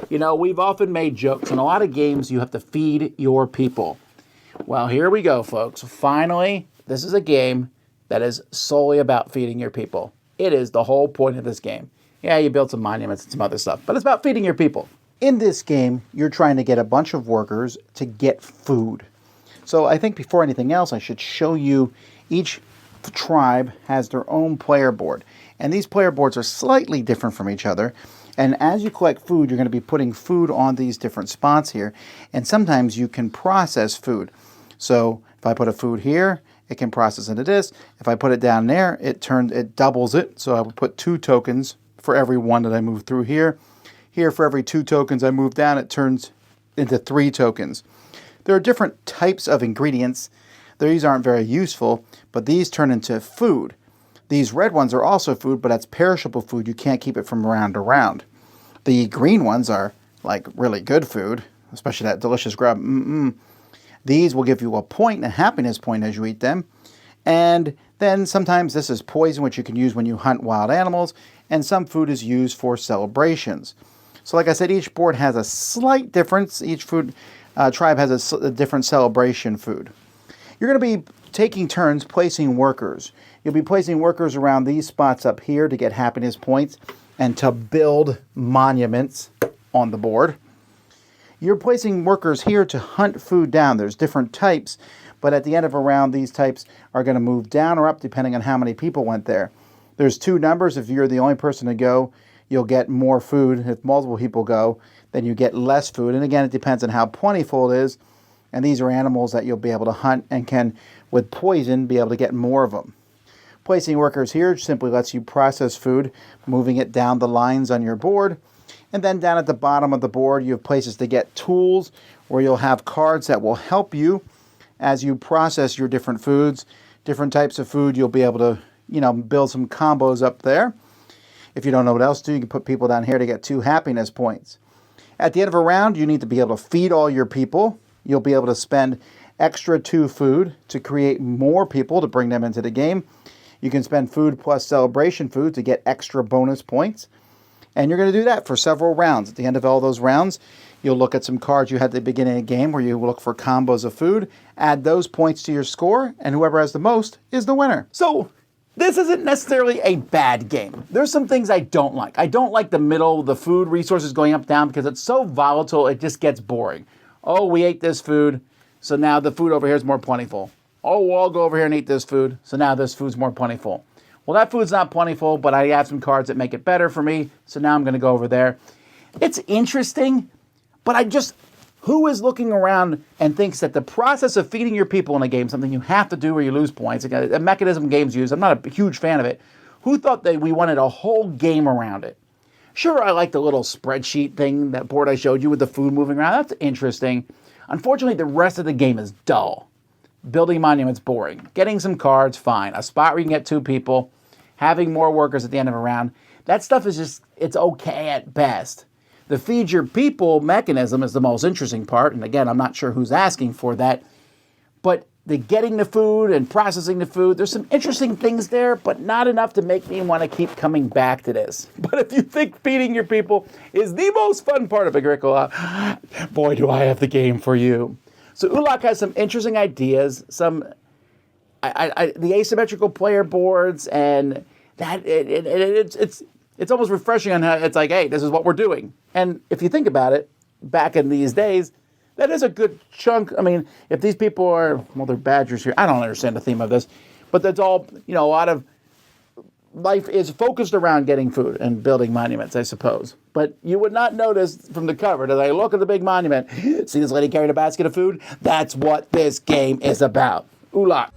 You know, we've often made jokes. In a lot of games, you have to feed your people. Well, here we go, folks. Finally, this is a game that is solely about feeding your people. It is the whole point of this game. Yeah, you build some monuments and some other stuff, but it's about feeding your people. In this game, you're trying to get a bunch of workers to get food. So I think before anything else, I should show you each tribe has their own player board. And these player boards are slightly different from each other. And as you collect food, you're going to be putting food on these different spots here. And sometimes you can process food. So if I put a food here, it can process into this. If I put it down there, it doubles it. So I would put 2 tokens for every one that I move through here. Here, for every 2 tokens I move down, it turns into 3 tokens. There are different types of ingredients. These aren't very useful, but these turn into food. These red ones are also food, but that's perishable food. You can't keep it from round to round. The green ones are like really good food, especially that delicious grub. These will give you a point, a happiness point as you eat them. And then sometimes this is poison, which you can use when you hunt wild animals, and some food is used for celebrations. So like I said, each board has a slight difference. Each food tribe has a different celebration food. You're going to be taking turns placing workers. You'll be placing workers around these spots up here to get happiness points and to build monuments on the board. You're placing workers here to hunt food down. There's different types, but at the end of a round, these types are going to move down or up depending on how many people went there. There's 2 numbers. If you're the only person to go, you'll get more food. If multiple people go, then you get less food. And again, it depends on how plentiful it is. And these are animals that you'll be able to hunt and can, with poison, be able to get more of them. Placing workers here simply lets you process food, moving it down the lines on your board. And then down at the bottom of the board, you have places to get tools where you'll have cards that will help you as you process your different foods. Different types of food, you'll be able to, build some combos up there. If you don't know what else to do, you can put people down here to get 2 happiness points. At the end of a round, you need to be able to feed all your people. You'll be able to spend extra 2 food to create more people to bring them into the game. You can spend food plus celebration food to get extra bonus points. And you're going to do that for several rounds. At the end of all those rounds, you'll look at some cards you had at the beginning of the game where you look for combos of food, add those points to your score, and whoever has the most is the winner. So this isn't necessarily a bad game. There's some things I don't like. I don't like the middle, the food resources going up down because it's so volatile, it just gets boring. Oh, we ate this food, so now the food over here is more plentiful. Oh, well, I'll go over here and eat this food, so now this food's more plentiful. Well, that food's not plentiful, but I have some cards that make it better for me, so now I'm going to go over there. It's interesting, but who is looking around and thinks that the process of feeding your people in a game, something you have to do or you lose points, a mechanism games use, I'm not a huge fan of it. Who thought that we wanted a whole game around it? Sure, I like the little spreadsheet thing, that board I showed you with the food moving around. That's interesting. Unfortunately, the rest of the game is dull. Building monuments, boring. Getting some cards, fine. A spot where you can get 2 people. Having more workers at the end of a round. That stuff is just, it's okay at best. The feed your people mechanism is the most interesting part. And again, I'm not sure who's asking for that. But the getting the food and processing the food, there's some interesting things there, but not enough to make me want to keep coming back to this. But if you think feeding your people is the most fun part of Agricola, boy, do I have the game for you. So Ulak has some interesting ideas, the asymmetrical player boards, and that it's almost refreshing on how it's like, hey, this is what we're doing. And if you think about it, back in these days, that is a good chunk. I mean, if these people are, they're badgers here. I don't understand the theme of this, but that's all, a lot of life is focused around getting food and building monuments, I suppose. But you would not notice from the cover that I look at the big monument. See this lady carrying a basket of food? That's what this game is about. Ulak.